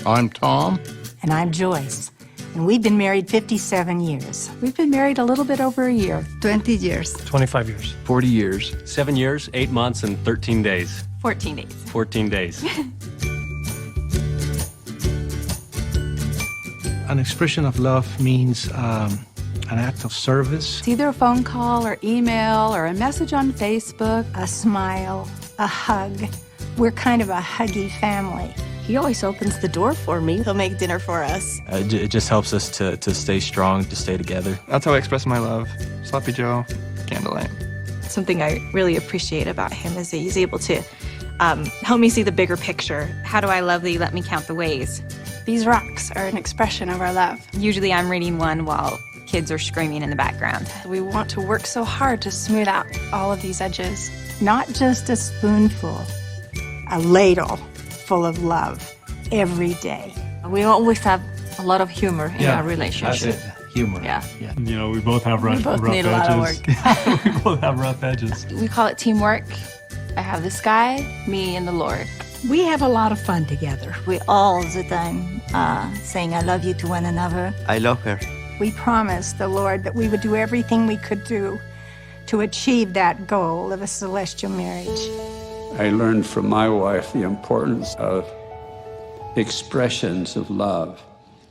I'm Tom. And I'm Joyce. And we've been married 57 years. We've been married a little bit over a year. 20 years. 25 years. 40 years. 7 years, 8 months, and 13 days. 14 days. 14 days. An expression of love means an act of service. It's either a phone call or email or a message on Facebook. A smile, a hug. We're kind of a huggy family. He always opens the door for me. He'll make dinner for us. It just helps us to stay strong, to stay together. That's how I express my love. Sloppy Joe, candlelight. Something I really appreciate about him is that he's able to help me see the bigger picture. How do I love thee? Let me count the ways. These rocks are an expression of our love. Usually I'm reading one while kids are screaming in the background. We want to work so hard to smooth out all of these edges. Not just a spoonful, a ladle full of love every day. We always have a lot of humor in our relationship. That's it. Humor. Yeah. You know, we both have rough both edges. need a lot of work. We both have rough edges. We call it teamwork. I have this guy, me, and the Lord. We have a lot of fun together. We all the time saying I love you to one another. I love her. We promised the Lord that we would do everything we could do to achieve that goal of a celestial marriage. I learned from my wife the importance of expressions of love.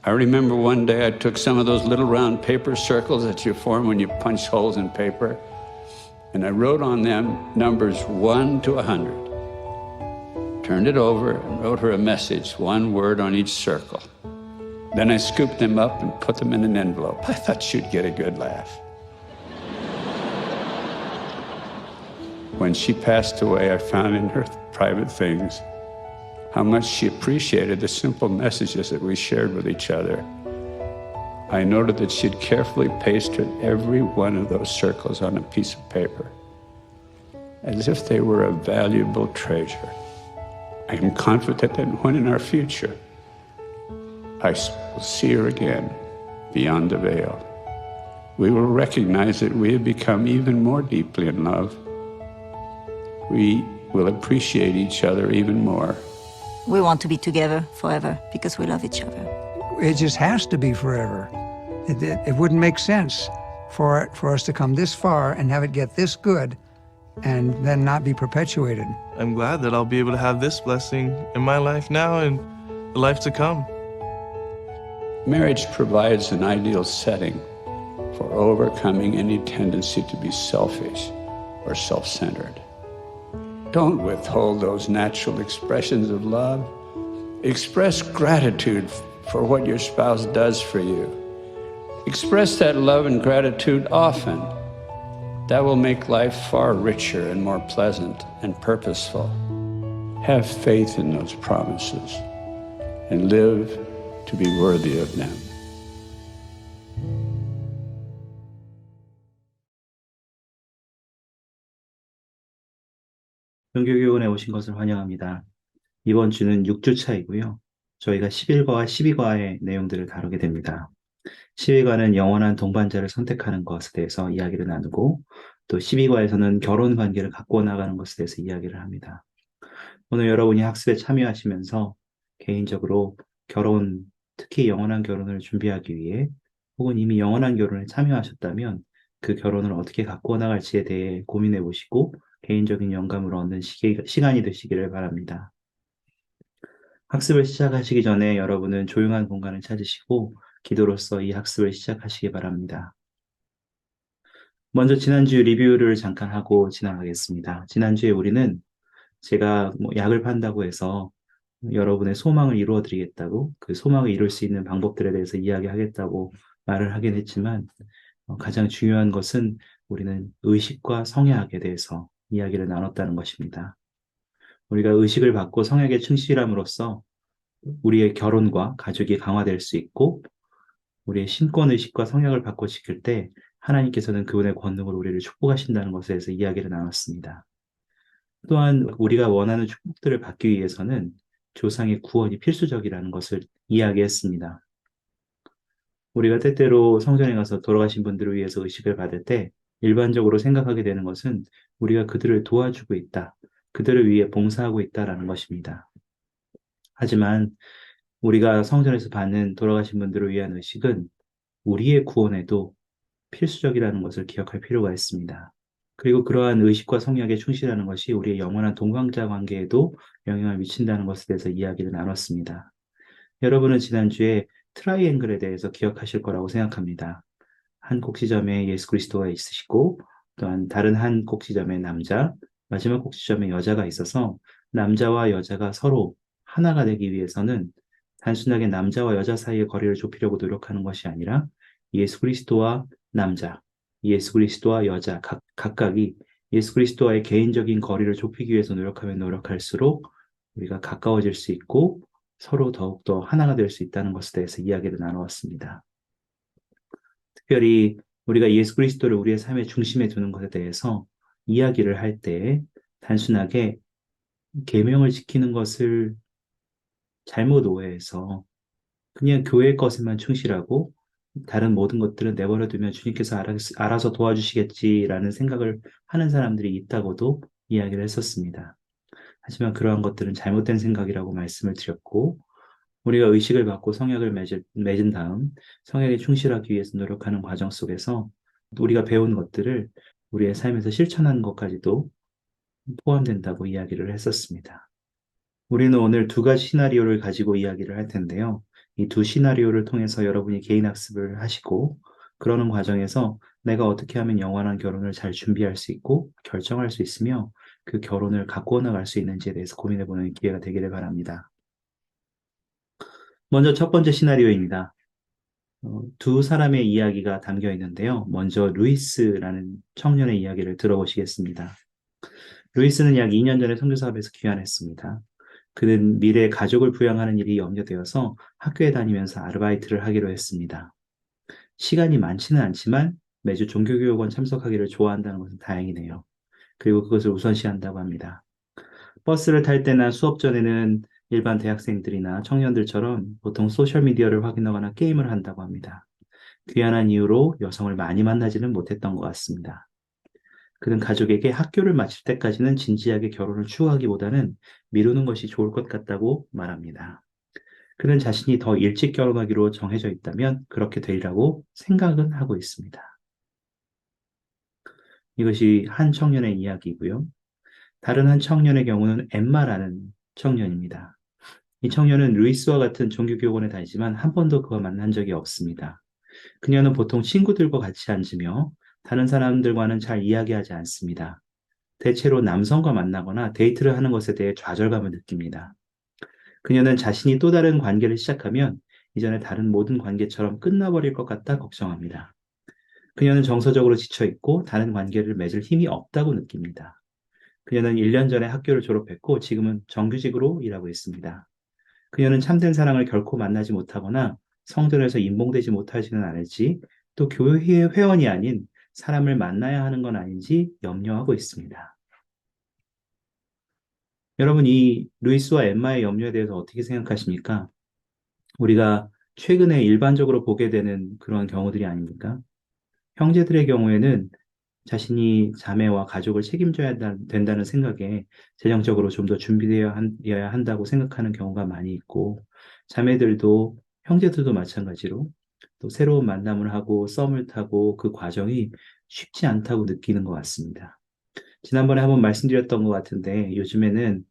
I remember one day I took some of those little round paper circles that you form when you punch holes in paper, and I wrote on them numbers 1 to 100. Turned it over and wrote her a message, one word on each circle. Then I scooped them up and put them in an envelope. I thought she'd get a good laugh. When she passed away, I found in her private things how much she appreciated the simple messages that we shared with each other. I noted that she'd carefully pasted every one of those circles on a piece of paper, as if they were a valuable treasure. I am confident that when in our future, I will see her again beyond the veil, we will recognize that we have become even more deeply in love. We will appreciate each other even more. We want to be together forever because we love each other. It just has to be forever. It wouldn't make sense for us to come this far and have it get this good and then not be perpetuated. I'm glad that I'll be able to have this blessing in my life now and the life to come. Marriage provides an ideal setting for overcoming any tendency to be selfish or self-centered. Don't withhold those natural expressions of love. Express gratitude for what your spouse does for you. Express that love and gratitude often. That will make life far richer and more pleasant and purposeful. Have faith in those promises and live to be worthy of them. 선교교원에 오신 것을 환영합니다. 이번 주는 6주차이고요. 저희가 11과와 12과의 내용들을 다루게 됩니다. 11과는 영원한 동반자를 선택하는 것에 대해서 이야기를 나누고 또 12과에서는 결혼 관계를 갖고 나가는 것에 대해서 이야기를 합니다. 오늘 여러분이 학습에 참여하시면서 개인적으로 결혼, 특히 영원한 결혼을 준비하기 위해 혹은 이미 영원한 결혼에 참여하셨다면 그 결혼을 어떻게 갖고 나갈지에 대해 고민해 보시고 개인적인 영감을 얻는 시간이 되시기를 바랍니다. 학습을 시작하시기 전에 여러분은 조용한 공간을 찾으시고 기도로서 이 학습을 시작하시기 바랍니다. 먼저 지난주 리뷰를 잠깐 하고 지나가겠습니다. 지난주에 우리는 제가 약을 판다고 해서 여러분의 소망을 이루어 드리겠다고 그 소망을 이룰 수 있는 방법들에 대해서 이야기하겠다고 말을 하긴 했지만 가장 중요한 것은 우리는 의식과 성약에 대해서 이야기를 나눴다는 것입니다. 우리가 의식을 받고 성약에 충실함으로써 우리의 결혼과 가족이 강화될 수 있고 우리의 신권의식과 성약을 받고 지킬 때 하나님께서는 그분의 권능으로 우리를 축복하신다는 것에 대해서 이야기를 나눴습니다. 또한 우리가 원하는 축복들을 받기 위해서는 조상의 구원이 필수적이라는 것을 이야기했습니다. 우리가 때때로 성전에 가서 돌아가신 분들을 위해서 의식을 받을 때 일반적으로 생각하게 되는 것은 우리가 그들을 도와주고 있다, 그들을 위해 봉사하고 있다라는 것입니다. 하지만 우리가 성전에서 받는 돌아가신 분들을 위한 의식은 우리의 구원에도 필수적이라는 것을 기억할 필요가 있습니다. 그리고 그러한 의식과 성약에 충실하는 것이 우리의 영원한 동방자 관계에도 영향을 미친다는 것에 대해서 이야기를 나눴습니다. 여러분은 지난주에 트라이앵글에 대해서 기억하실 거라고 생각합니다. 한 꼭지점에 예수 그리스도가 있으시고 또한 다른 한 꼭지점에 남자, 마지막 꼭지점에 여자가 있어서 남자와 여자가 서로 하나가 되기 위해서는 단순하게 남자와 여자 사이의 거리를 좁히려고 노력하는 것이 아니라 예수 그리스도와 남자, 예수 그리스도와 여자 각각이 예수 그리스도와의 개인적인 거리를 좁히기 위해서 노력하면 노력할수록 우리가 가까워질 수 있고 서로 더욱더 하나가 될 수 있다는 것에 대해서 이야기를 나누었습니다. 특별히 우리가 예수 그리스도를 우리의 삶의 중심에 두는 것에 대해서 이야기를 할 때 단순하게 계명을 지키는 것을 잘못 오해해서 그냥 교회 것에만 충실하고 다른 모든 것들은 내버려 두면 주님께서 알아서 도와주시겠지라는 생각을 하는 사람들이 있다고도 이야기를 했었습니다. 하지만 그러한 것들은 잘못된 생각이라고 말씀을 드렸고 우리가 의식을 받고 성약을 맺은 다음 성약에 충실하기 위해서 노력하는 과정 속에서 우리가 배운 것들을 우리의 삶에서 실천하는 것까지도 포함된다고 이야기를 했었습니다. 우리는 오늘 두 가지 시나리오를 가지고 이야기를 할 텐데요. 이 두 시나리오를 통해서 여러분이 개인 학습을 하시고 그러는 과정에서 내가 어떻게 하면 영원한 결혼을 잘 준비할 수 있고 결정할 수 있으며 그 결혼을 가꾸어 나갈 수 있는지에 대해서 고민해보는 기회가 되기를 바랍니다. 먼저 첫 번째 시나리오입니다. 두 사람의 이야기가 담겨 있는데요. 먼저 루이스라는 청년의 이야기를 들어보시겠습니다. 루이스는 약 2년 전에 선교사업에서 귀환했습니다. 그는 미래 가족을 부양하는 일이 염려되어서 학교에 다니면서 아르바이트를 하기로 했습니다. 시간이 많지는 않지만 매주 종교교육원 참석하기를 좋아한다는 것은 다행이네요. 그리고 그것을 우선시한다고 합니다. 버스를 탈 때나 수업 전에는 일반 대학생들이나 청년들처럼 보통 소셜미디어를 확인하거나 게임을 한다고 합니다. 귀환한 이후로 여성을 많이 만나지는 못했던 것 같습니다. 그는 가족에게 학교를 마칠 때까지는 진지하게 결혼을 추구하기보다는 미루는 것이 좋을 것 같다고 말합니다. 그는 자신이 더 일찍 결혼하기로 정해져 있다면 그렇게 되리라고 생각은 하고 있습니다. 이것이 한 청년의 이야기이고요. 다른 한 청년의 경우는 엠마라는 청년입니다. 이 청년은 루이스와 같은 종교교원에 다니지만 한 번도 그와 만난 적이 없습니다. 그녀는 보통 친구들과 같이 앉으며 다른 사람들과는 잘 이야기하지 않습니다. 대체로 남성과 만나거나 데이트를 하는 것에 대해 좌절감을 느낍니다. 그녀는 자신이 또 다른 관계를 시작하면 이전에 다른 모든 관계처럼 끝나버릴 것 같다 걱정합니다. 그녀는 정서적으로 지쳐있고 다른 관계를 맺을 힘이 없다고 느낍니다. 그녀는 1년 전에 학교를 졸업했고 지금은 정규직으로 일하고 있습니다. 그녀는 참된 사랑을 결코 만나지 못하거나 성전에서 임봉되지 못하지는 않을지 또 교회 회원이 아닌 사람을 만나야 하는 건 아닌지 염려하고 있습니다. 여러분, 이 루이스와 엠마의 염려에 대해서 어떻게 생각하십니까? 우리가 최근에 일반적으로 보게 되는 그런 경우들이 아닙니까? 형제들의 경우에는 자신이 자매와 가족을 책임져야 된다는 생각에 재정적으로 좀 더 준비되어야 한다고 생각하는 경우가 많이 있고, 자매들도 형제들도 마찬가지로 또 새로운 만남을 하고 썸을 타고 그 과정이 쉽지 않다고 느끼는 것 같습니다. 지난번에 한번 말씀드렸던 것 같은데 요즘에는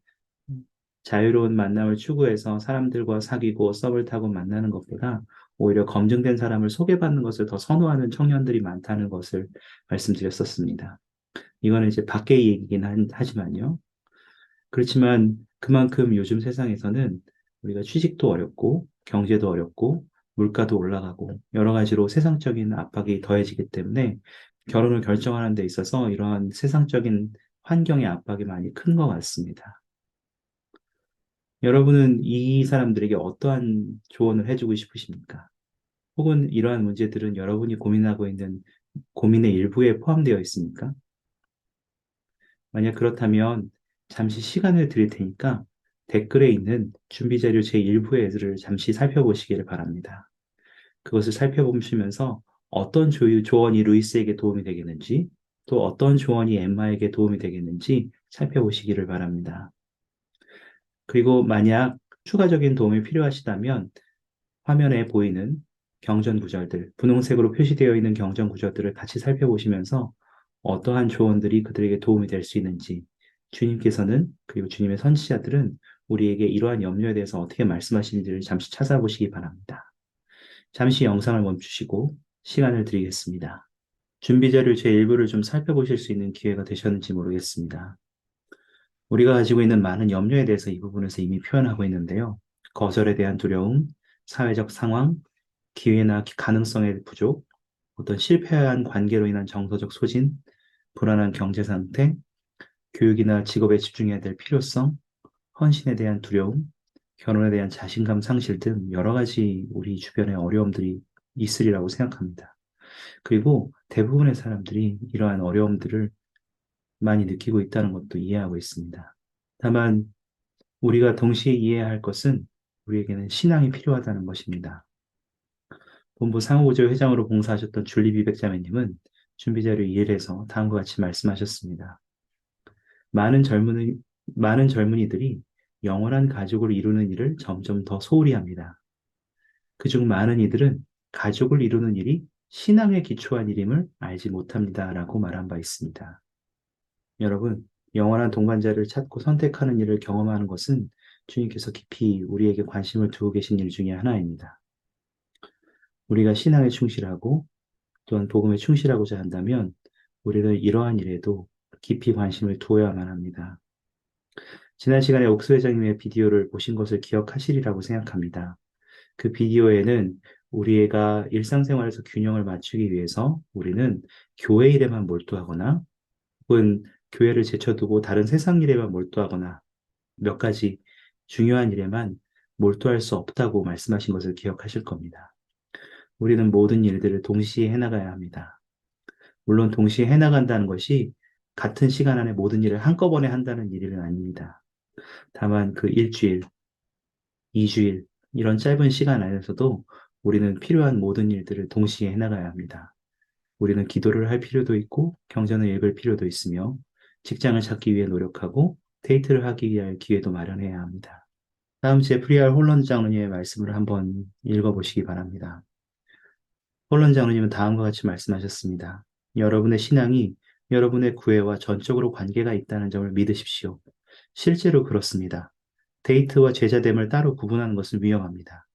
자유로운 만남을 추구해서 사람들과 사귀고 썸을 타고 만나는 것보다 오히려 검증된 사람을 소개받는 것을 더 선호하는 청년들이 많다는 것을 말씀드렸었습니다. 이거는 이제 밖의 얘기긴 하지만요. 그렇지만 그만큼 요즘 세상에서는 우리가 취직도 어렵고 경제도 어렵고 물가도 올라가고 여러 가지로 세상적인 압박이 더해지기 때문에 결혼을 결정하는 데 있어서 이러한 세상적인 환경의 압박이 많이 큰 것 같습니다. 여러분은 이 사람들에게 어떠한 조언을 해주고 싶으십니까? 혹은 이러한 문제들은 여러분이 고민하고 있는 고민의 일부에 포함되어 있습니까? 만약 그렇다면 잠시 시간을 드릴 테니까 댓글에 있는 준비자료 제1부를 잠시 살펴보시기를 바랍니다. 그것을 살펴보시면서 어떤 조언이 루이스에게 도움이 되겠는지 또 어떤 조언이 엠마에게 도움이 되겠는지 살펴보시기를 바랍니다. 그리고 만약 추가적인 도움이 필요하시다면 화면에 보이는 경전 구절들, 분홍색으로 표시되어 있는 경전 구절들을 같이 살펴보시면서 어떠한 조언들이 그들에게 도움이 될 수 있는지, 주님께서는 그리고 주님의 선지자들은 우리에게 이러한 염려에 대해서 어떻게 말씀하시는지를 잠시 찾아보시기 바랍니다. 잠시 영상을 멈추시고 시간을 드리겠습니다. 준비 자료 제 일부를 좀 살펴보실 수 있는 기회가 되셨는지 모르겠습니다. 우리가 가지고 있는 많은 염려에 대해서 이 부분에서 이미 표현하고 있는데요. 거절에 대한 두려움, 사회적 상황, 기회나 가능성의 부족, 어떤 실패한 관계로 인한 정서적 소진, 불안한 경제 상태, 교육이나 직업에 집중해야 될 필요성, 헌신에 대한 두려움, 결혼에 대한 자신감 상실 등 여러 가지 우리 주변에 어려움들이 있으리라고 생각합니다. 그리고 대부분의 사람들이 이러한 어려움들을 많이 느끼고 있다는 것도 이해하고 있습니다. 다만 우리가 동시에 이해해야 할 것은 우리에게는 신앙이 필요하다는 것입니다. 본부 상호구조 회장으로 봉사하셨던 줄리 비백자매님은 준비자료 1에서 다음과 같이 말씀하셨습니다. 많은 젊은이들이 영원한 가족을 이루는 일을 점점 더 소홀히 합니다. 그중 많은 이들은 가족을 이루는 일이 신앙에 기초한 일임을 알지 못합니다. 라고 말한 바 있습니다. 여러분, 영원한 동반자를 찾고 선택하는 일을 경험하는 것은 주님께서 깊이 우리에게 관심을 두고 계신 일 중에 하나입니다. 우리가 신앙에 충실하고 또한 복음에 충실하고자 한다면 우리는 이러한 일에도 깊이 관심을 두어야만 합니다. 지난 시간에 옥수 회장님의 비디오를 보신 것을 기억하시리라고 생각합니다. 그 비디오에는 우리가 일상생활에서 균형을 맞추기 위해서 우리는 교회 일에만 몰두하거나 혹은 교회를 제쳐두고 다른 세상 일에만 몰두하거나 몇 가지 중요한 일에만 몰두할 수 없다고 말씀하신 것을 기억하실 겁니다. 우리는 모든 일들을 동시에 해나가야 합니다. 물론 동시에 해나간다는 것이 같은 시간 안에 모든 일을 한꺼번에 한다는 일은 아닙니다. 다만 그 일주일, 2주일 이런 짧은 시간 안에서도 우리는 필요한 모든 일들을 동시에 해나가야 합니다. 우리는 기도를 할 필요도 있고 경전을 읽을 필요도 있으며 직장을 찾기 위해 노력하고 데이트를 하기 위한 기회도 마련해야 합니다. 다음 제프리 R. 홀런드 장로님의 말씀을 한번 읽어보시기 바랍니다. 홀런드 장로님은 다음과 같이 말씀하셨습니다. 여러분의 신앙이 여러분의 구애와 전적으로 관계가 있다는 점을 믿으십시오. 실제로 그렇습니다. 데이트와 제자됨을 따로 구분하는 것은 위험합니다.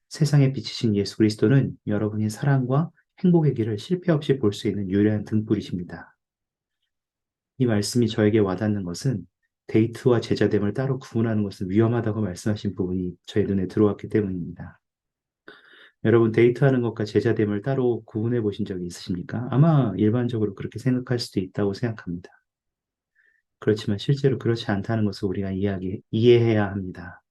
세상에 비치신 예수 그리스도는 여러분이 사랑과 행복의 길을 실패 없이 볼 수 있는 유일한 등불이십니다. 이 말씀이 저에게 와닿는 것은 데이트와 제자됨을 따로 구분하는 것은 위험하다고 말씀하신 부분이 저의 눈에 들어왔기 때문입니다. 여러분, 데이트하는 것과 제자됨을 따로 구분해 보신 적이 있으십니까? 아마 일반적으로 그렇게 생각할 수도 있다고 생각합니다. 그렇지만 실제로 그렇지 않다는 것을 우리가 이해해야 합니다.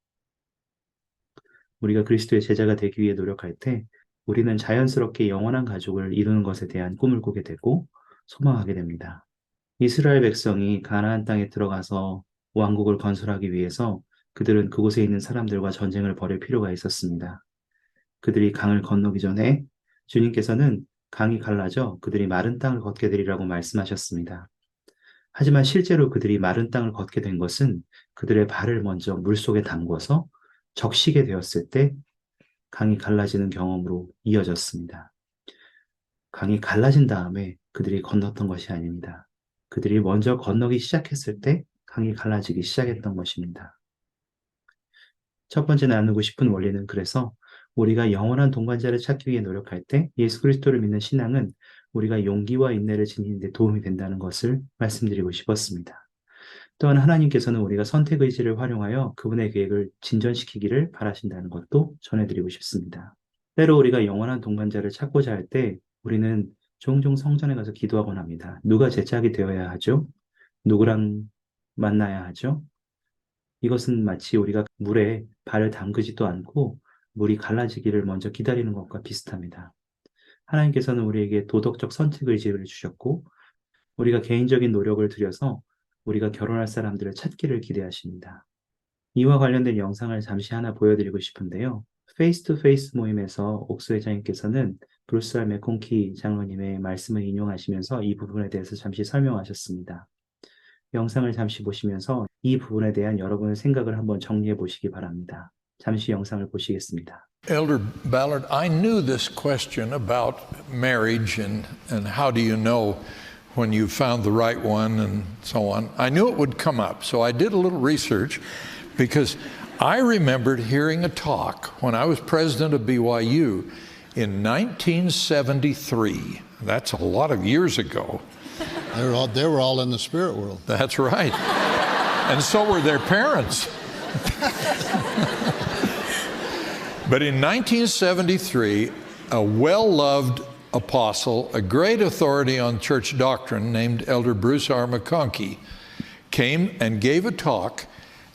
우리가 그리스도의 제자가 되기 위해 노력할 때 우리는 자연스럽게 영원한 가족을 이루는 것에 대한 꿈을 꾸게 되고 소망하게 됩니다. 이스라엘 백성이 가나안 땅에 들어가서 왕국을 건설하기 위해서 그들은 그곳에 있는 사람들과 전쟁을 벌일 필요가 있었습니다. 그들이 강을 건너기 전에 주님께서는 강이 갈라져 그들이 마른 땅을 걷게 되리라고 말씀하셨습니다. 하지만 실제로 그들이 마른 땅을 걷게 된 것은 그들의 발을 먼저 물속에 담궈서 적시게 되었을 때 강이 갈라지는 경험으로 이어졌습니다. 강이 갈라진 다음에 그들이 건넜던 것이 아닙니다. 그들이 먼저 건너기 시작했을 때 강이 갈라지기 시작했던 것입니다. 첫 번째 나누고 싶은 원리는 그래서 우리가 영원한 동반자를 찾기 위해 노력할 때 예수 그리스도를 믿는 신앙은 우리가 용기와 인내를 지니는 데 도움이 된다는 것을 말씀드리고 싶었습니다. 또한 하나님께서는 우리가 선택 의지를 활용하여 그분의 계획을 진전시키기를 바라신다는 것도 전해드리고 싶습니다. 때로 우리가 영원한 동반자를 찾고자 할 때 우리는 종종 성전에 가서 기도하곤 합니다. 누가 제 짝이 되어야 하죠? 누구랑 만나야 하죠? 이것은 마치 우리가 물에 발을 담그지도 않고 물이 갈라지기를 먼저 기다리는 것과 비슷합니다. 하나님께서는 우리에게 도덕적 선택 의지를 주셨고 우리가 개인적인 노력을 들여서 우리가 결혼할 사람들을 찾기를 기대하십니다. 이와 관련된 영상을 잠시 하나 보여드리고 싶은데요. 페이스 투 페이스 모임에서 옥수 회장님께서는 브루스 알 맥콘키 장로님의 말씀을 인용하시면서 이 부분에 대해서 잠시 설명하셨습니다. 영상을 잠시 보시면서 이 부분에 대한 여러분의 생각을 한번 정리해 보시기 바랍니다. 잠시 영상을 보시겠습니다. Elder Ballard, I knew this question about marriage and how do you know when you found the right one and so on. I knew it would come up, so I did a little research because I remembered hearing a talk when I was president of BYU in 1973. That's a lot of years ago. They were all in the spirit world. That's right. And so were their parents. But in 1973, a well-loved apostle, a great authority on church doctrine named Elder Bruce R. McConkie, came and gave a talk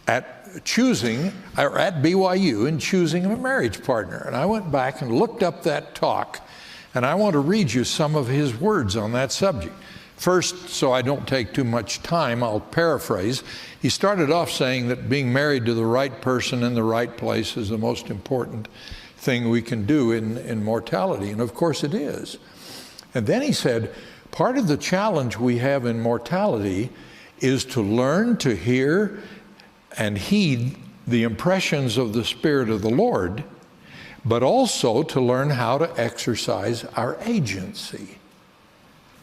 at BYU in choosing a marriage partner. And I went back and looked up that talk, and I want to read you some of his words on that subject. First, so I don't take too much time, I'll paraphrase. He started off saying that being married to the right person in the right place is the most important thing we can do in mortality, and of course it is. And then he said, part of the challenge we have in mortality is to learn to hear and heed the impressions of the Spirit of the Lord, but also to learn how to exercise our agency.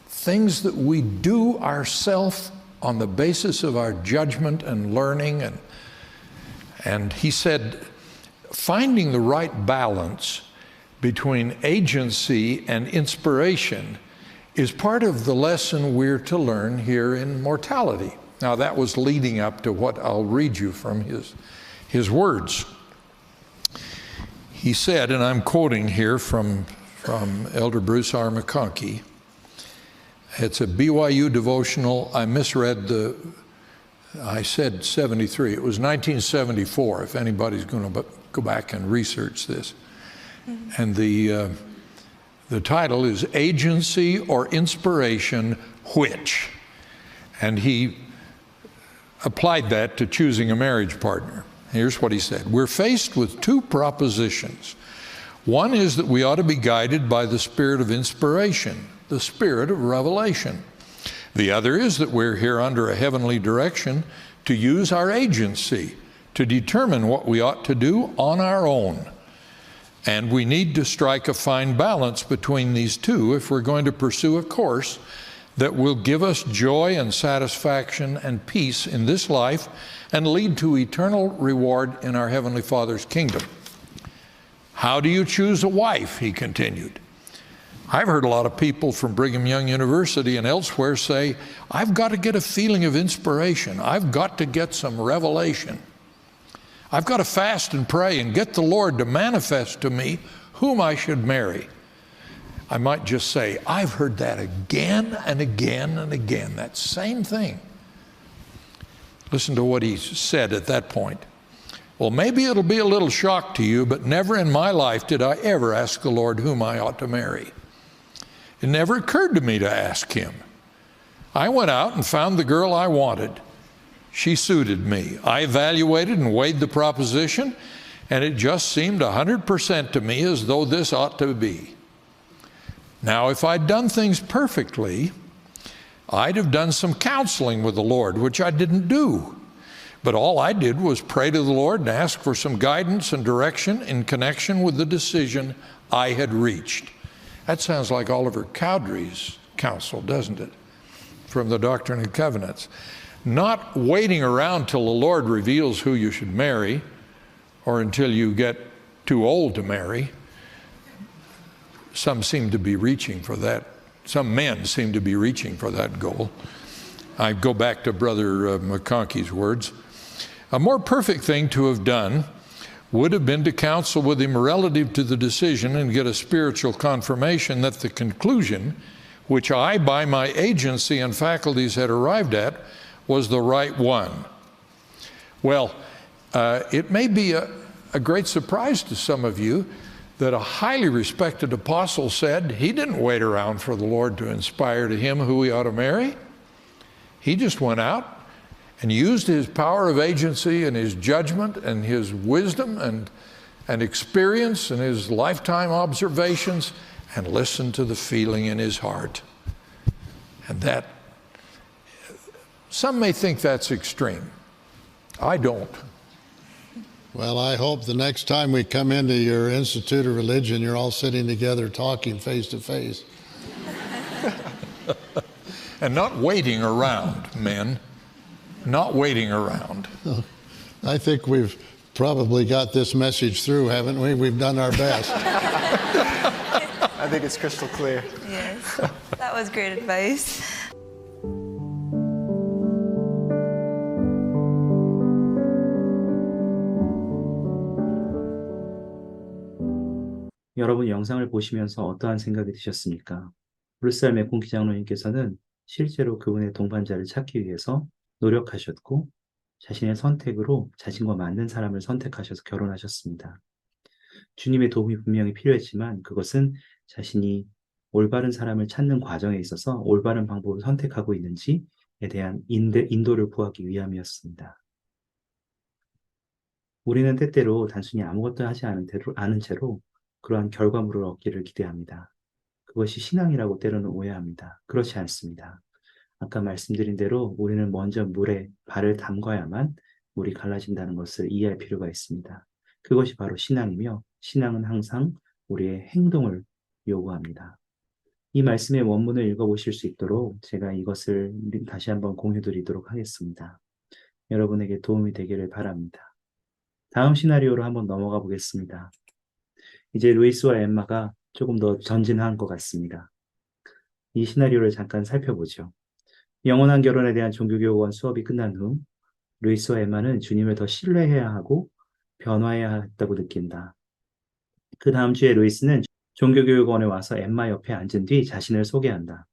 Things that we do ourselves on the basis of our judgment and learning. And he said, finding the right balance between agency and inspiration is part of the lesson we're to learn here in mortality. Now that was leading up to what I'll read you from his words. He said, and I'm quoting here from Elder Bruce R. McConkie, it's a BYU devotional. I misread I said 73. It was 1974, if anybody's going to go back and research this. And the title is Agency or Inspiration, Which? And he applied that to choosing a marriage partner. Here's what he said. We're faced with two propositions. One is that we ought to be guided by the spirit of inspiration, the spirit of revelation. The other is that we're here under a heavenly direction to use our agency to determine what we ought to do on our own. And we need to strike a fine balance between these two if we're going to pursue a course that will give us joy and satisfaction and peace in this life and lead to eternal reward in our Heavenly Father's kingdom. How do you choose a wife? He continued. I've heard a lot of people from Brigham Young University and elsewhere say, I've got to get a feeling of inspiration. I've got to get some revelation. I've got to fast and pray and get the Lord to manifest to me whom I should marry. I might just say, I've heard that again and again and again, that same thing. Listen to what he said at that point. Well, maybe it'll be a little shock to you, but never in my life did I ever ask the Lord whom I ought to marry. It never occurred to me to ask him. I went out and found the girl I wanted. She suited me. I evaluated and weighed the proposition, and it just seemed 100% to me as though this ought to be. Now, if I'd done things perfectly, I'd have done some counseling with the Lord, which I didn't do. But all I did was pray to the Lord and ask for some guidance and direction in connection with the decision I had reached. That sounds like Oliver Cowdery's counsel, doesn't it? From the Doctrine and Covenants. Not waiting around till the Lord reveals who you should marry or until you get too old to marry. Some seem to be reaching for that. Some men seem to be reaching for that goal. I go back to Brother McConkie's words. A more perfect thing to have done would have been to counsel with him relative to the decision and get a spiritual confirmation that the conclusion, which I by my agency and faculties had arrived at, was the right one. Well, it may be a great surprise to some of you that a highly respected apostle said he didn't wait around for the Lord to inspire to him who he ought to marry. He just went out and used his power of agency and his judgment and his wisdom and experience and his lifetime observations and listened to the feeling in his heart. And that, some may think that's extreme. I don't. Well, I hope the next time we come into your Institute of Religion, you're all sitting together talking face to face. And not waiting around, men. Not waiting around. I think we've probably got this message through, haven't we? We've done our best. I think it's crystal clear. Yes, that was great advice. 여러분 영상을 보시면서 어떠한 생각이 드셨습니까? 루살 맥콘키 장로님께서는 실제로 그분의 동반자를 찾기 위해서 노력하셨고 자신의 선택으로 자신과 맞는 사람을 선택하셔서 결혼하셨습니다. 주님의 도움이 분명히 필요했지만 그것은 자신이 올바른 사람을 찾는 과정에 있어서 올바른 방법을 선택하고 있는지에 대한 인도를 구하기 위함이었습니다. 우리는 때때로 단순히 아무것도 하지 않은 채로 그러한 결과물을 얻기를 기대합니다. 그것이 신앙이라고 때로는 오해합니다. 그렇지 않습니다. 아까 말씀드린 대로 우리는 먼저 물에 발을 담가야만 물이 갈라진다는 것을 이해할 필요가 있습니다. 그것이 바로 신앙이며 신앙은 항상 우리의 행동을 요구합니다. 이 말씀의 원문을 읽어보실 수 있도록 제가 이것을 다시 한번 공유드리도록 하겠습니다. 여러분에게 도움이 되기를 바랍니다. 다음 시나리오로 한번 넘어가 보겠습니다. 이제 루이스와 엠마가 조금 더 전진한 것 같습니다. 이 시나리오를 잠깐 살펴보죠. 영원한 결혼에 대한 종교교육원 수업이 끝난 후 루이스와 엠마는 주님을 더 신뢰해야 하고 변화해야 했다고 느낀다. 그 다음 주에 루이스는 종교교육원에 와서 엠마 옆에 앉은 뒤 자신을 소개한다.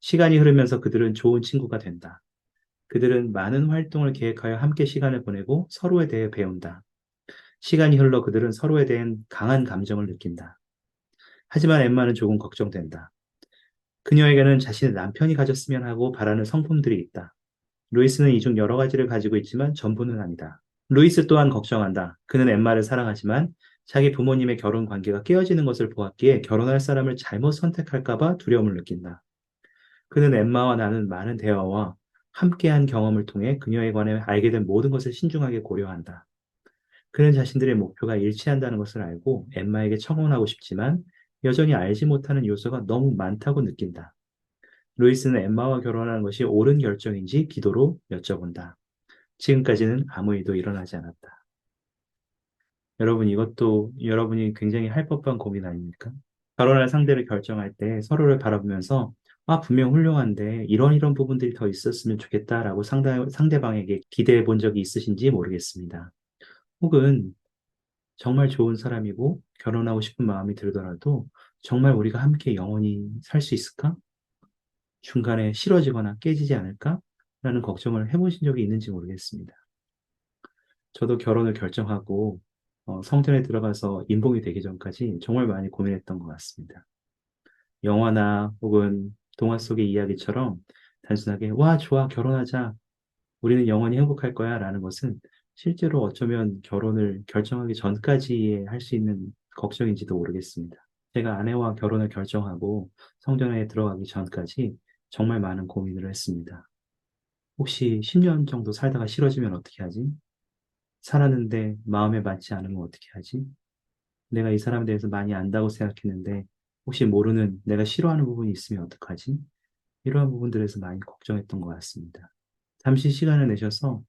시간이 흐르면서 그들은 좋은 친구가 된다. 그들은 많은 활동을 계획하여 함께 시간을 보내고 서로에 대해 배운다. 시간이 흘러 그들은 서로에 대한 강한 감정을 느낀다. 하지만 엠마는 조금 걱정된다. 그녀에게는 자신의 남편이 가졌으면 하고 바라는 성품들이 있다. 루이스는 이 중 여러 가지를 가지고 있지만 전부는 아니다. 루이스 또한 걱정한다. 그는 엠마를 사랑하지만 자기 부모님의 결혼 관계가 깨어지는 것을 보았기에 결혼할 사람을 잘못 선택할까봐 두려움을 느낀다. 그는 엠마와 나눈 많은 대화와 함께한 경험을 통해 그녀에 관해 알게 된 모든 것을 신중하게 고려한다. 그는 자신들의 목표가 일치한다는 것을 알고 엠마에게 청혼하고 싶지만 여전히 알지 못하는 요소가 너무 많다고 느낀다. 루이스는 엠마와 결혼하는 것이 옳은 결정인지 기도로 여쭤본다. 지금까지는 아무 일도 일어나지 않았다. 여러분, 이것도 여러분이 굉장히 할 법한 고민 아닙니까? 결혼할 상대를 결정할 때 서로를 바라보면서 분명 훌륭한데 이런 부분들이 더 있었으면 좋겠다라고 상대방에게 기대해 본 적이 있으신지 모르겠습니다. 혹은 정말 좋은 사람이고 결혼하고 싶은 마음이 들더라도 정말 우리가 함께 영원히 살 수 있을까? 중간에 싫어지거나 깨지지 않을까? 라는 걱정을 해보신 적이 있는지 모르겠습니다. 저도 결혼을 결정하고 성전에 들어가서 인봉이 되기 전까지 정말 많이 고민했던 것 같습니다. 영화나 혹은 동화 속의 이야기처럼 단순하게 와 좋아 결혼하자 우리는 영원히 행복할 거야 라는 것은 실제로 어쩌면 결혼을 결정하기 전까지에 할 수 있는 걱정인지도 모르겠습니다. 제가 아내와 결혼을 결정하고 성전에 들어가기 전까지 정말 많은 고민을 했습니다. 혹시 10년 정도 살다가 싫어지면 어떻게 하지? 살았는데 마음에 맞지 않으면 어떻게 하지? 내가 이 사람에 대해서 많이 안다고 생각했는데 혹시 모르는 내가 싫어하는 부분이 있으면 어떡하지? 이러한 부분들에서 많이 걱정했던 것 같습니다. 잠시 시간을 내셔서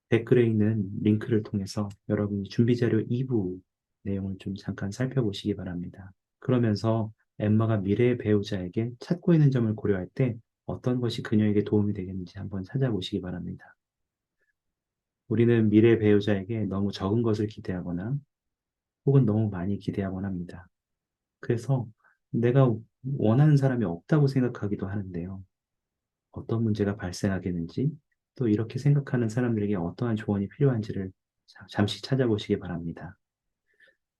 댓글에 있는 링크를 통해서 여러분이 준비자료 2부 내용을 좀 잠깐 살펴보시기 바랍니다. 그러면서 엠마가 미래의 배우자에게 찾고 있는 점을 고려할 때 어떤 것이 그녀에게 도움이 되겠는지 한번 찾아보시기 바랍니다. 우리는 미래의 배우자에게 너무 적은 것을 기대하거나 혹은 너무 많이 기대하곤 합니다. 그래서 내가 원하는 사람이 없다고 생각하기도 하는데요. 어떤 문제가 발생하겠는지 또 이렇게 생각하는 사람들에게 어떠한 조언이 필요한지를 잠시 찾아보시기 바랍니다.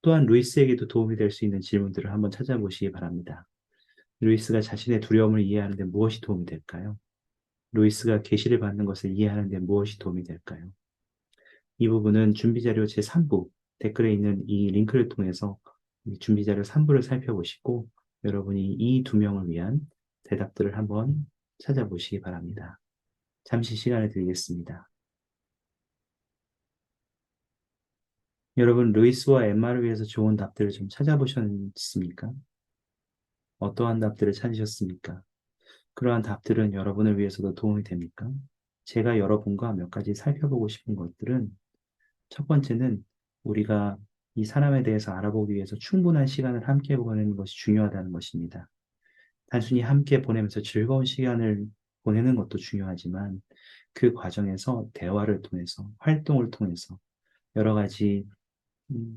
또한 루이스에게도 도움이 될 수 있는 질문들을 한번 찾아보시기 바랍니다. 루이스가 자신의 두려움을 이해하는 데 무엇이 도움이 될까요? 루이스가 계시를 받는 것을 이해하는 데 무엇이 도움이 될까요? 이 부분은 준비자료 제3부 댓글에 있는 이 링크를 통해서 준비자료 3부를 살펴보시고 여러분이 이 두 명을 위한 대답들을 한번 찾아보시기 바랍니다. 잠시 시간을 드리겠습니다. 여러분, 루이스와 엠마를 위해서 좋은 답들을 좀 찾아보셨습니까? 어떠한 답들을 찾으셨습니까? 그러한 답들은 여러분을 위해서도 도움이 됩니까? 제가 여러분과 몇 가지 살펴보고 싶은 것들은 첫 번째는 우리가 이 사람에 대해서 알아보기 위해서 충분한 시간을 함께 보내는 것이 중요하다는 것입니다. 단순히 함께 보내면서 즐거운 시간을 보내는 것도 중요하지만 그 과정에서 대화를 통해서, 활동을 통해서, 여러 가지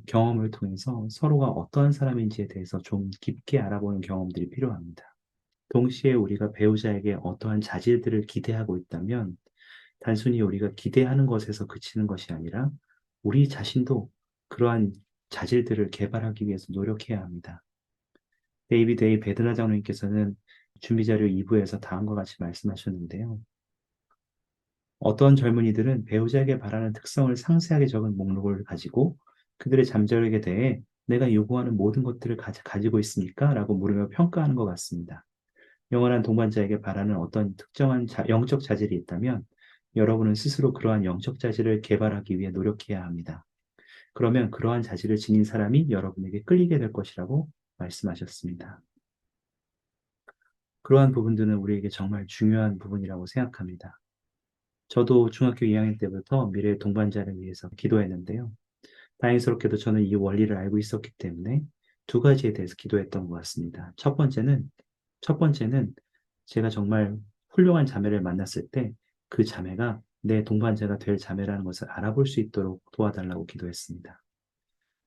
경험을 통해서 서로가 어떠한 사람인지에 대해서 좀 깊게 알아보는 경험들이 필요합니다. 동시에 우리가 배우자에게 어떠한 자질들을 기대하고 있다면 단순히 우리가 기대하는 것에서 그치는 것이 아니라 우리 자신도 그러한 자질들을 개발하기 위해서 노력해야 합니다. 데이비드 A. 베드나 장로님께서는 준비자료 2부에서 다음과 같이 말씀하셨는데요. 어떤 젊은이들은 배우자에게 바라는 특성을 상세하게 적은 목록을 가지고 그들의 잠재력에 대해 내가 요구하는 모든 것들을 가지고 있습니까? 라고 물으며 평가하는 것 같습니다. 영원한 동반자에게 바라는 어떤 특정한 영적 자질이 있다면 여러분은 스스로 그러한 영적 자질을 개발하기 위해 노력해야 합니다. 그러면 그러한 자질을 지닌 사람이 여러분에게 끌리게 될 것이라고 말씀하셨습니다. 그러한 부분들은 우리에게 정말 중요한 부분이라고 생각합니다. 저도 중학교 2학년 때부터 미래의 동반자를 위해서 기도했는데요. 다행스럽게도 저는 이 원리를 알고 있었기 때문에 두 가지에 대해서 기도했던 것 같습니다. 첫 번째는 제가 정말 훌륭한 자매를 만났을 때 그 자매가 내 동반자가 될 자매라는 것을 알아볼 수 있도록 도와달라고 기도했습니다.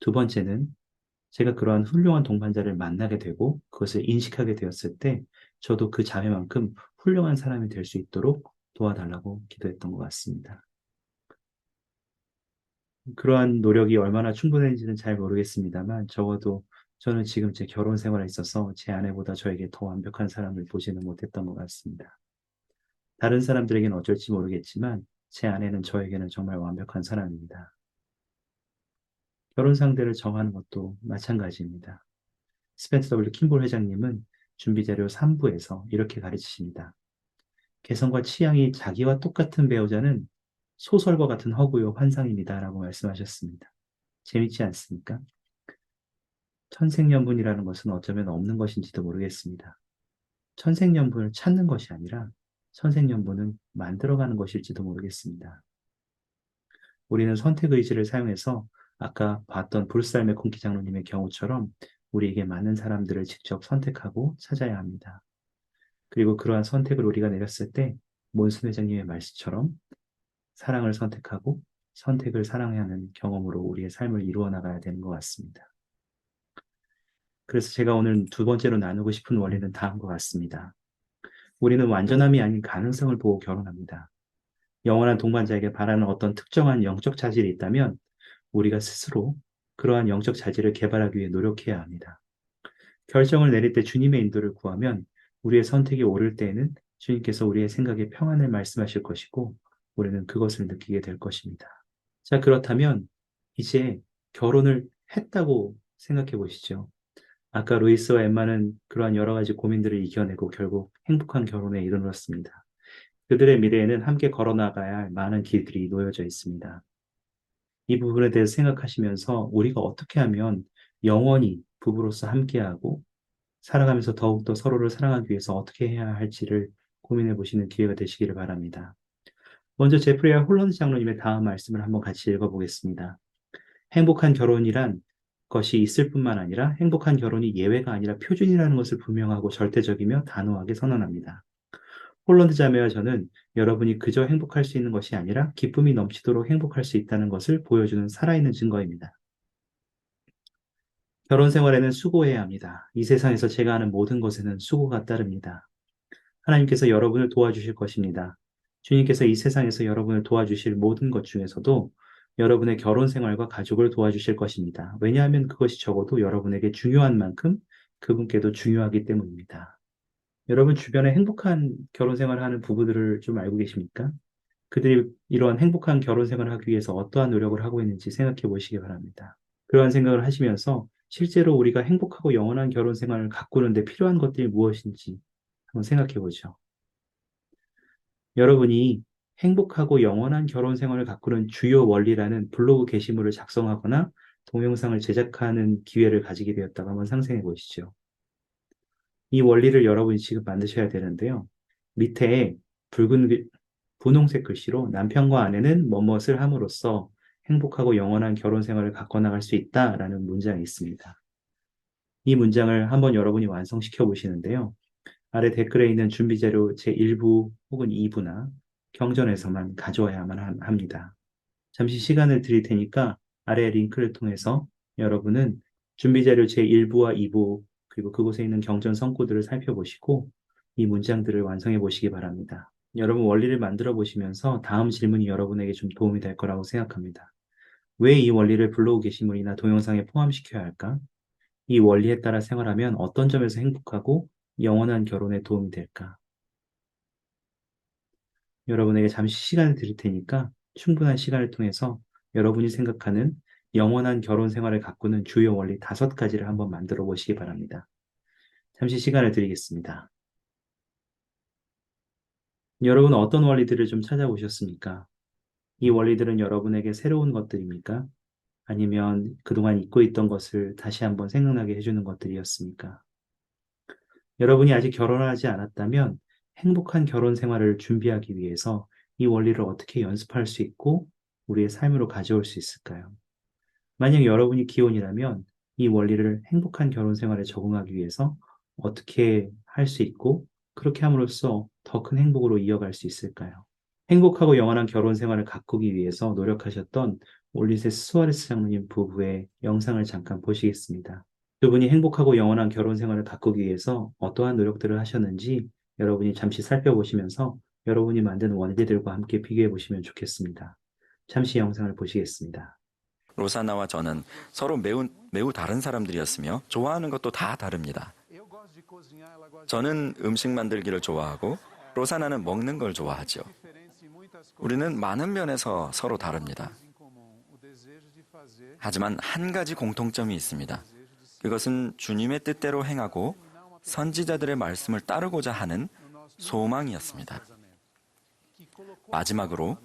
두 번째는 제가 그러한 훌륭한 동반자를 만나게 되고 그것을 인식하게 되었을 때 저도 그 자매만큼 훌륭한 사람이 될 수 있도록 도와달라고 기도했던 것 같습니다. 그러한 노력이 얼마나 충분했는지는 잘 모르겠습니다만 적어도 저는 지금 제 결혼 생활에 있어서 제 아내보다 저에게 더 완벽한 사람을 보지는 못했던 것 같습니다. 다른 사람들에게는 어쩔지 모르겠지만 제 아내는 저에게는 정말 완벽한 사람입니다. 결혼 상대를 정하는 것도 마찬가지입니다. 스펜서 W. 킴볼 회장님은 준비자료 3부에서 이렇게 가르치십니다. 개성과 취향이 자기와 똑같은 배우자는 소설과 같은 허구요 환상입니다. 라고 말씀하셨습니다. 재밌지 않습니까? 천생연분이라는 것은 어쩌면 없는 것인지도 모르겠습니다. 천생연분을 찾는 것이 아니라 천생연분은 만들어가는 것일지도 모르겠습니다. 우리는 선택의지를 사용해서 아까 봤던 브루스알메 콩키 장로님의 경우처럼 우리에게 맞는 사람들을 직접 선택하고 찾아야 합니다. 그리고 그러한 선택을 우리가 내렸을 때 몬슨 회장님의 말씀처럼 사랑을 선택하고 선택을 사랑해야 하는 경험으로 우리의 삶을 이루어 나가야 되는 것 같습니다. 그래서 제가 오늘 두 번째로 나누고 싶은 원리는 다음과 같습니다. 우리는 완전함이 아닌 가능성을 보고 결혼합니다. 영원한 동반자에게 바라는 어떤 특정한 영적 자질이 있다면 우리가 스스로 그러한 영적 자질을 개발하기 위해 노력해야 합니다. 결정을 내릴 때 주님의 인도를 구하면 우리의 선택이 옳을 때에는 주님께서 우리의 생각에 평안을 말씀하실 것이고 우리는 그것을 느끼게 될 것입니다. 자, 그렇다면 이제 결혼을 했다고 생각해 보시죠. 아까 루이스와 엠마는 그러한 여러 가지 고민들을 이겨내고 결국 행복한 결혼에 이르렀습니다. 그들의 미래에는 함께 걸어나가야 할 많은 길들이 놓여져 있습니다. 이 부분에 대해서 생각하시면서 우리가 어떻게 하면 영원히 부부로서 함께하고 살아가면서 더욱더 서로를 사랑하기 위해서 어떻게 해야 할지를 고민해 보시는 기회가 되시기를 바랍니다. 먼저 제프리아 홀런드 장로님의 다음 말씀을 한번 같이 읽어보겠습니다. 행복한 결혼이란 것이 있을 뿐만 아니라 행복한 결혼이 예외가 아니라 표준이라는 것을 분명하고 절대적이며 단호하게 선언합니다. 홀런드 자매와 저는 여러분이 그저 행복할 수 있는 것이 아니라 기쁨이 넘치도록 행복할 수 있다는 것을 보여주는 살아있는 증거입니다. 결혼 생활에는 수고해야 합니다. 이 세상에서 제가 하는 모든 것에는 수고가 따릅니다. 하나님께서 여러분을 도와주실 것입니다. 주님께서 이 세상에서 여러분을 도와주실 모든 것 중에서도 여러분의 결혼 생활과 가족을 도와주실 것입니다. 왜냐하면 그것이 적어도 여러분에게 중요한 만큼 그분께도 중요하기 때문입니다. 여러분 주변에 행복한 결혼 생활을 하는 부부들을 좀 알고 계십니까? 그들이 이러한 행복한 결혼 생활을 하기 위해서 어떠한 노력을 하고 있는지 생각해 보시기 바랍니다. 그러한 생각을 하시면서 실제로 우리가 행복하고 영원한 결혼 생활을 가꾸는 데 필요한 것들이 무엇인지 한번 생각해 보죠. 여러분이 행복하고 영원한 결혼 생활을 가꾸는 주요 원리라는 블로그 게시물을 작성하거나 동영상을 제작하는 기회를 가지게 되었다고 한번 상상해 보시죠. 이 원리를 여러분이 지금 만드셔야 되는데요. 밑에 분홍색 글씨로 남편과 아내는 뭐뭇을 함으로써 행복하고 영원한 결혼 생활을 가꿔 나갈 수 있다라는 문장이 있습니다. 이 문장을 한번 여러분이 완성시켜 보시는데요. 아래 댓글에 있는 준비 자료 제1부 혹은 2부나 경전에서만 가져와야만 합니다. 잠시 시간을 드릴 테니까 아래 링크를 통해서 여러분은 준비 자료 제1부와 2부 그리고 그곳에 있는 경전 성구들을 살펴보시고 이 문장들을 완성해 보시기 바랍니다. 여러분 원리를 만들어 보시면서 다음 질문이 여러분에게 좀 도움이 될 거라고 생각합니다. 왜 이 원리를 블로그 게시물이나 동영상에 포함시켜야 할까? 이 원리에 따라 생활하면 어떤 점에서 행복하고 영원한 결혼에 도움이 될까? 여러분에게 잠시 시간을 드릴 테니까 충분한 시간을 통해서 여러분이 생각하는 영원한 결혼 생활을 가꾸는 주요 원리 5가지를 한번 만들어 보시기 바랍니다. 잠시 시간을 드리겠습니다. 여러분은 어떤 원리들을 좀 찾아보셨습니까? 이 원리들은 여러분에게 새로운 것들입니까? 아니면 그동안 잊고 있던 것을 다시 한번 생각나게 해주는 것들이었습니까? 여러분이 아직 결혼을 하지 않았다면 행복한 결혼 생활을 준비하기 위해서 이 원리를 어떻게 연습할 수 있고 우리의 삶으로 가져올 수 있을까요? 만약 여러분이 기혼이라면 이 원리를 행복한 결혼 생활에 적응하기 위해서 어떻게 할 수 있고 그렇게 함으로써 더 큰 행복으로 이어갈 수 있을까요? 행복하고 영원한 결혼 생활을 가꾸기 위해서 노력하셨던 올리세 수아레스 장로님 부부의 영상을 잠깐 보시겠습니다. 두 분이 행복하고 영원한 결혼 생활을 가꾸기 위해서 어떠한 노력들을 하셨는지 여러분이 잠시 살펴보시면서 여러분이 만든 원리들과 함께 비교해 보시면 좋겠습니다. 잠시 영상을 보시겠습니다. 로사나와 저는 서로 매우 다른 사람들이었으며 좋아하는 것도 다 다릅니다. 저는 음식 만들기를 좋아하고 로사나는 먹는 걸 좋아하죠. 우리는 많은 면에서 서로 다릅니다. 하지만 한 가지 공통점이 있습니다. 그것은 주님의 뜻대로 행하고 선지자들의 말씀을 따르고자 하는 소망이었습니다. 마지막으로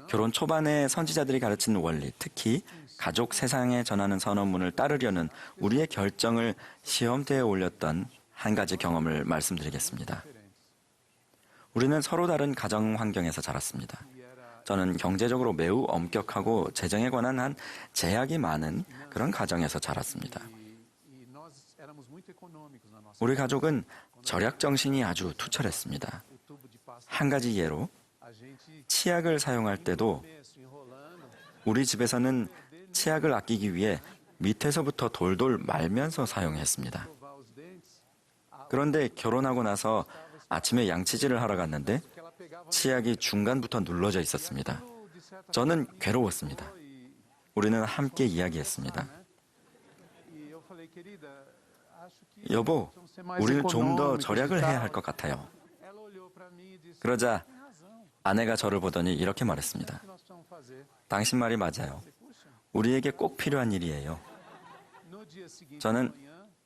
결혼 초반에 선지자들이 가르친 원리, 특히 가족 세상에 전하는 선언문을 따르려는 우리의 결정을 시험대에 올렸던 한 가지 경험을 말씀드리겠습니다. 우리는 서로 다른 가정 환경에서 자랐습니다. 저는 경제적으로 매우 엄격하고 재정에 관한 한 제약이 많은 그런 가정에서 자랐습니다. 우리 가족은 절약 정신이 아주 투철했습니다. 한 가지 예로 치약을 사용할 때도 우리 집에서는 치약을 아끼기 위해 밑에서부터 돌돌 말면서 사용했습니다. 그런데 결혼하고 나서 아침에 양치질을 하러 갔는데 치약이 중간부터 눌러져 있었습니다. 저는 괴로웠습니다. 우리는 함께 이야기했습니다. 여보, 우리는 좀 더 절약을 해야 할 것 같아요. 그러자 아내가 저를 보더니 이렇게 말했습니다. 당신 말이 맞아요. 우리에게 꼭 필요한 일이에요. 저는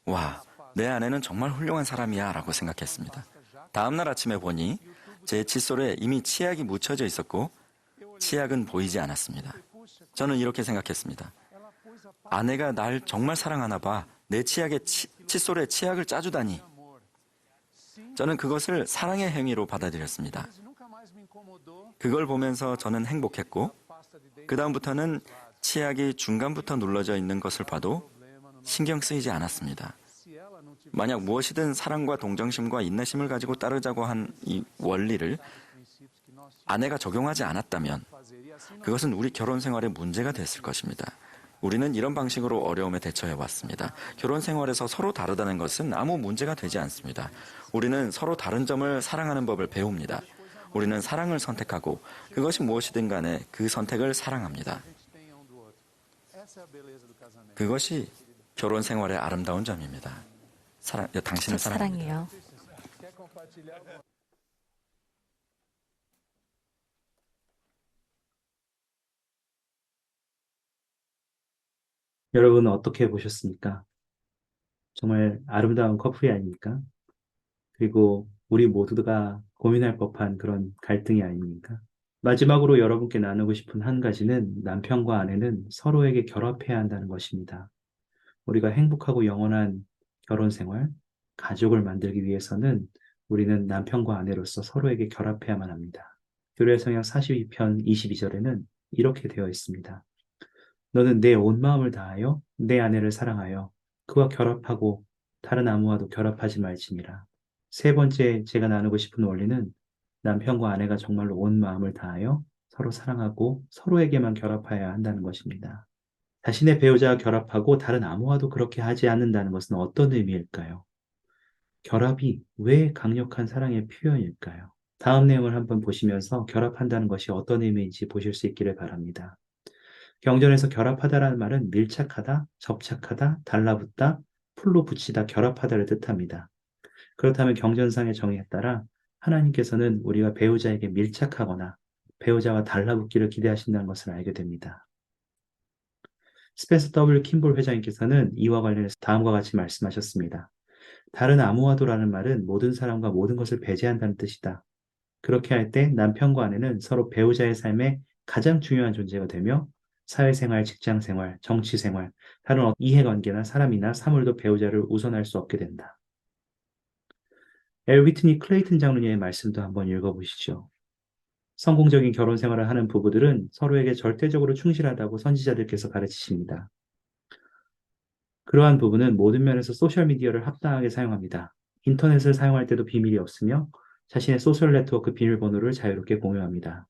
와, 내 아내는 정말 훌륭한 사람이야 라고 생각했습니다. 다음날 아침에 보니 제 칫솔에 이미 치약이 묻혀져 있었고 치약은 보이지 않았습니다. 저는 이렇게 생각했습니다. 아내가 날 정말 사랑하나 봐. 내 칫솔에 치약을 짜주다니. 저는 그것을 사랑의 행위로 받아들였습니다. 그걸 보면서 저는 행복했고 그 다음부터는 치약이 중간부터 눌러져 있는 것을 봐도 신경 쓰이지 않았습니다. 만약 무엇이든 사랑과 동정심과 인내심을 가지고 따르자고 한 이 원리를 아내가 적용하지 않았다면 그것은 우리 결혼 생활에 문제가 됐을 것입니다. 우리는 이런 방식으로 어려움에 대처해 왔습니다. 결혼 생활에서 서로 다르다는 것은 아무 문제가 되지 않습니다. 우리는 서로 다른 점을 사랑하는 법을 배웁니다. 우리는 사랑을 선택하고 그것이 무엇이든 간에 그 선택을 사랑합니다. 그것이 결혼 생활의 아름다운 점입니다. 당신을 사랑해요. 여러분은 어떻게 보셨습니까? 정말 아름다운 커플이 아닙니까? 그리고 우리 모두가 고민할 법한 그런 갈등이 아닙니까? 마지막으로 여러분께 나누고 싶은 한 가지는 남편과 아내는 서로에게 결합해야 한다는 것입니다. 우리가 행복하고 영원한 결혼 생활, 가족을 만들기 위해서는 우리는 남편과 아내로서 서로에게 결합해야만 합니다. 교회 성경 42편 22절에는 이렇게 되어 있습니다. 너는 내 온 마음을 다하여 내 아내를 사랑하여 그와 결합하고 다른 아무와도 결합하지 말지니라. 세 번째 제가 나누고 싶은 원리는 남편과 아내가 정말로 온 마음을 다하여 서로 사랑하고 서로에게만 결합해야 한다는 것입니다. 자신의 배우자와 결합하고 다른 아무와도 그렇게 하지 않는다는 것은 어떤 의미일까요? 결합이 왜 강력한 사랑의 표현일까요? 다음 내용을 한번 보시면서 결합한다는 것이 어떤 의미인지 보실 수 있기를 바랍니다. 경전에서 결합하다라는 말은 밀착하다, 접착하다, 달라붙다, 풀로 붙이다, 결합하다를 뜻합니다. 그렇다면 경전상의 정의에 따라 하나님께서는 우리가 배우자에게 밀착하거나 배우자와 달라붙기를 기대하신다는 것을 알게 됩니다. 스펜서 W. 킴볼 회장님께서는 이와 관련해서 다음과 같이 말씀하셨습니다. 다른 아무와도라는 말은 모든 사람과 모든 것을 배제한다는 뜻이다. 그렇게 할 때 남편과 아내는 서로 배우자의 삶에 가장 중요한 존재가 되며 사회생활, 직장생활, 정치생활, 다른 이해관계나 사람이나 사물도 배우자를 우선할 수 없게 된다. 엘 위트니 클레이튼 장로님의 말씀도 한번 읽어보시죠. 성공적인 결혼 생활을 하는 부부들은 서로에게 절대적으로 충실하다고 선지자들께서 가르치십니다. 그러한 부부는 모든 면에서 소셜미디어를 합당하게 사용합니다. 인터넷을 사용할 때도 비밀이 없으며 자신의 소셜 네트워크 비밀번호를 자유롭게 공유합니다.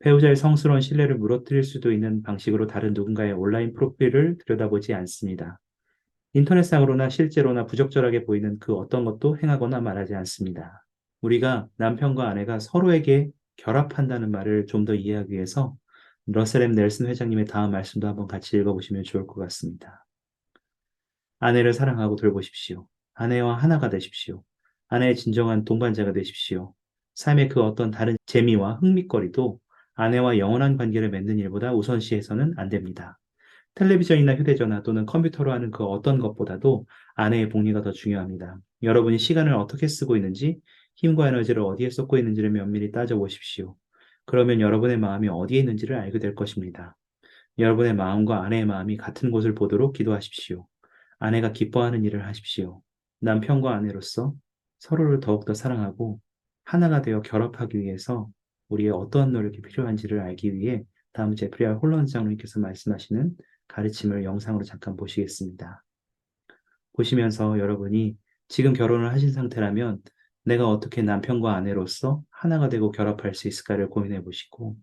배우자의 성스러운 신뢰를 무너뜨릴 수도 있는 방식으로 다른 누군가의 온라인 프로필을 들여다보지 않습니다. 인터넷상으로나 실제로나 부적절하게 보이는 그 어떤 것도 행하거나 말하지 않습니다. 우리가 남편과 아내가 서로에게 결합한다는 말을 좀 더 이해하기 위해서 러셀 M. 넬슨 회장님의 다음 말씀도 한번 같이 읽어보시면 좋을 것 같습니다. 아내를 사랑하고 돌보십시오. 아내와 하나가 되십시오. 아내의 진정한 동반자가 되십시오. 삶의 그 어떤 다른 재미와 흥미거리도 아내와 영원한 관계를 맺는 일보다 우선시해서는 안 됩니다. 텔레비전이나 휴대전화 또는 컴퓨터로 하는 그 어떤 것보다도 아내의 복리가 더 중요합니다. 여러분이 시간을 어떻게 쓰고 있는지, 힘과 에너지를 어디에 쏟고 있는지를 면밀히 따져보십시오. 그러면 여러분의 마음이 어디에 있는지를 알게 될 것입니다. 여러분의 마음과 아내의 마음이 같은 곳을 보도록 기도하십시오. 아내가 기뻐하는 일을 하십시오. 남편과 아내로서 서로를 더욱더 사랑하고 하나가 되어 결합하기 위해서 우리의 어떠한 노력이 필요한지를 알기 위해 다음 제프리 R. 홀런즈 장로님께서 말씀하시는 가르침을 영상으로 잠깐 보시겠습니다. 보시면서 여러분이 지금 결혼을 하신 상태라면 내가 어떻게 남편과 아내로서 하나가 되고 결합할 수 있을까를 고민해 보시고,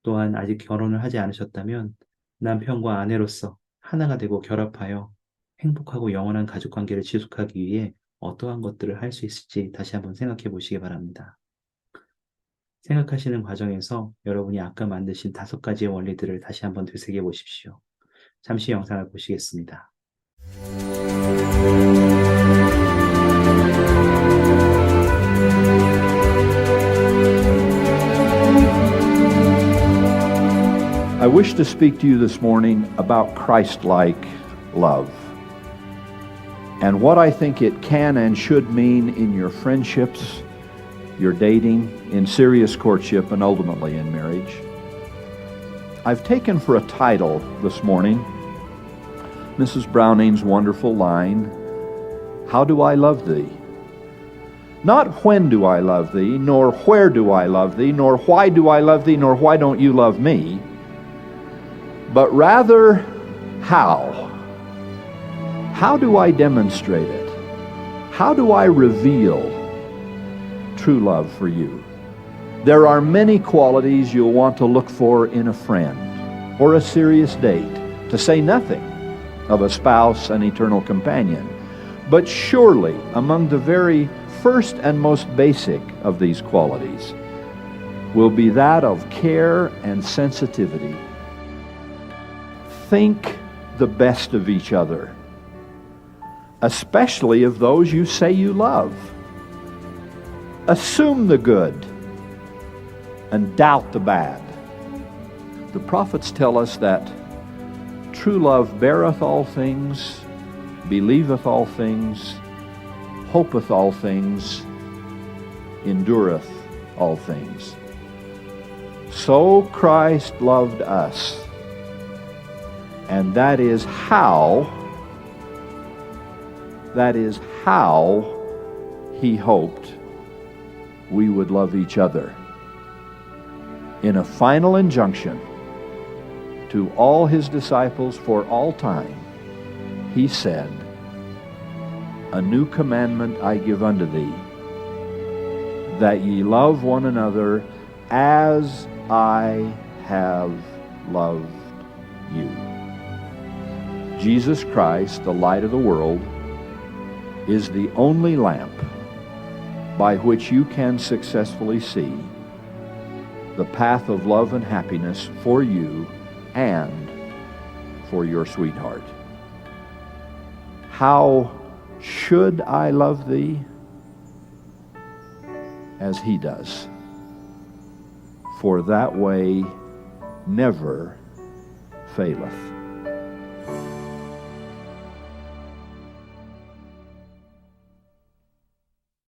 또한 아직 결혼을 하지 않으셨다면 남편과 아내로서 하나가 되고 결합하여 행복하고 영원한 가족관계를 지속하기 위해 어떠한 것들을 할 수 있을지 다시 한번 생각해 보시기 바랍니다. 생각하시는 과정에서 여러분이 아까 만드신 5가지의 원리들을 다시 한번 되새겨 보십시오. 잠시 영상을 보시겠습니다. I wish to speak to you this morning about Christ-like love and what I think it can and should mean in your friendships, your dating, in serious courtship, and ultimately in marriage. I've taken for a title this morning Mrs. Browning's wonderful line, "How do I love thee?" Not when do I love thee, nor where do I love thee, nor why do I love thee, nor why don't you love me, but rather how. How do I demonstrate it? How do I reveal true love for you? There are many qualities you'll want to look for in a friend or a serious date, to say nothing of a spouse and eternal companion. But surely among the very first and most basic of these qualities will be that of care and sensitivity. Think the best of each other, especially of those you say you love. Assume the good and doubt the bad. The prophets tell us that true love beareth all things, believeth all things, hopeth all things, endureth all things. So Christ loved us. And that is how he hoped we would love each other. In a final injunction to all his disciples for all time, he said, "A new commandment I give unto thee, that ye love one another as I have loved you." Jesus Christ, the light of the world, is the only lamp by which you can successfully see the path of love and happiness for you and for your sweetheart. How should I love thee? As he does. For that way never faileth.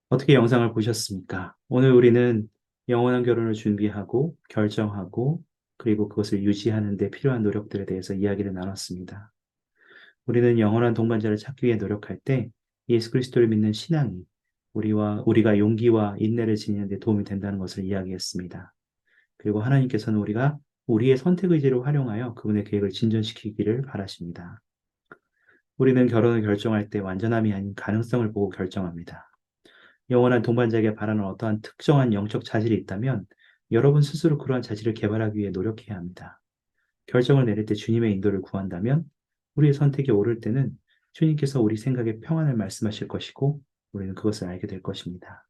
어떻게 영상을 보셨습니까? 오늘 우리는 영원한 결혼을 준비하고 결정하고 그리고 그것을 유지하는 데 필요한 노력들에 대해서 이야기를 나눴습니다. 우리는 영원한 동반자를 찾기 위해 노력할 때 예수 그리스도를 믿는 신앙이 우리가 용기와 인내를 지니는 데 도움이 된다는 것을 이야기했습니다. 그리고 하나님께서는 우리가 우리의 선택의지를 활용하여 그분의 계획을 진전시키기를 바라십니다. 우리는 결혼을 결정할 때 완전함이 아닌 가능성을 보고 결정합니다. 영원한 동반자에게 바라는 어떠한 특정한 영적 자질이 있다면 여러분 스스로 그러한 자질을 개발하기 위해 노력해야 합니다. 결정을 내릴 때 주님의 인도를 구한다면 우리의 선택이 옳을 때는 주님께서 우리 생각에 평안을 말씀하실 것이고 우리는 그것을 알게 될 것입니다.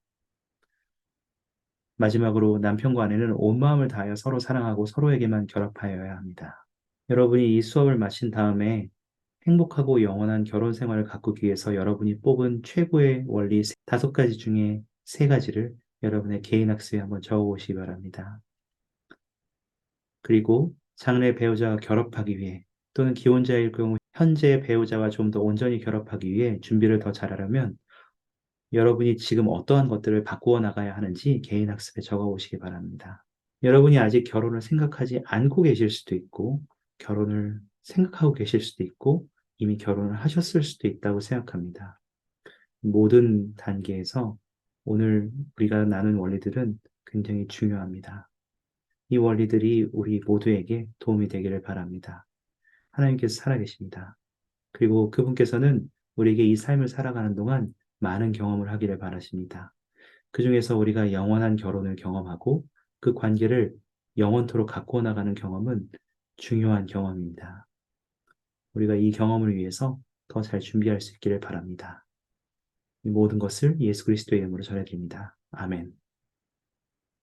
마지막으로 남편과 아내는 온 마음을 다하여 서로 사랑하고 서로에게만 결합하여야 합니다. 여러분이 이 수업을 마친 다음에 행복하고 영원한 결혼 생활을 가꾸기 위해서 여러분이 뽑은 최고의 원리 5가지 중에 3가지를 여러분의 개인 학습에 한번 적어보시기 바랍니다. 그리고 장래 배우자와 결합하기 위해 또는 기혼자일 경우 현재 배우자와 좀 더 온전히 결합하기 위해 준비를 더 잘하려면 여러분이 지금 어떠한 것들을 바꾸어 나가야 하는지 개인 학습에 적어보시기 바랍니다. 여러분이 아직 결혼을 생각하지 않고 계실 수도 있고 결혼을 생각하고 계실 수도 있고 이미 결혼을 하셨을 수도 있다고 생각합니다. 모든 단계에서 오늘 우리가 나눈 원리들은 굉장히 중요합니다. 이 원리들이 우리 모두에게 도움이 되기를 바랍니다. 하나님께서 살아계십니다. 그리고 그분께서는 우리에게 이 삶을 살아가는 동안 많은 경험을 하기를 바라십니다. 그 중에서 우리가 영원한 결혼을 경험하고 그 관계를 영원토록 갖고 나가는 경험은 중요한 경험입니다. 우리가 이 경험을 위해서 더 잘 준비할 수 있기를 바랍니다. 이 모든 것을 예수 그리스도의 이름으로 전해드립니다. 아멘.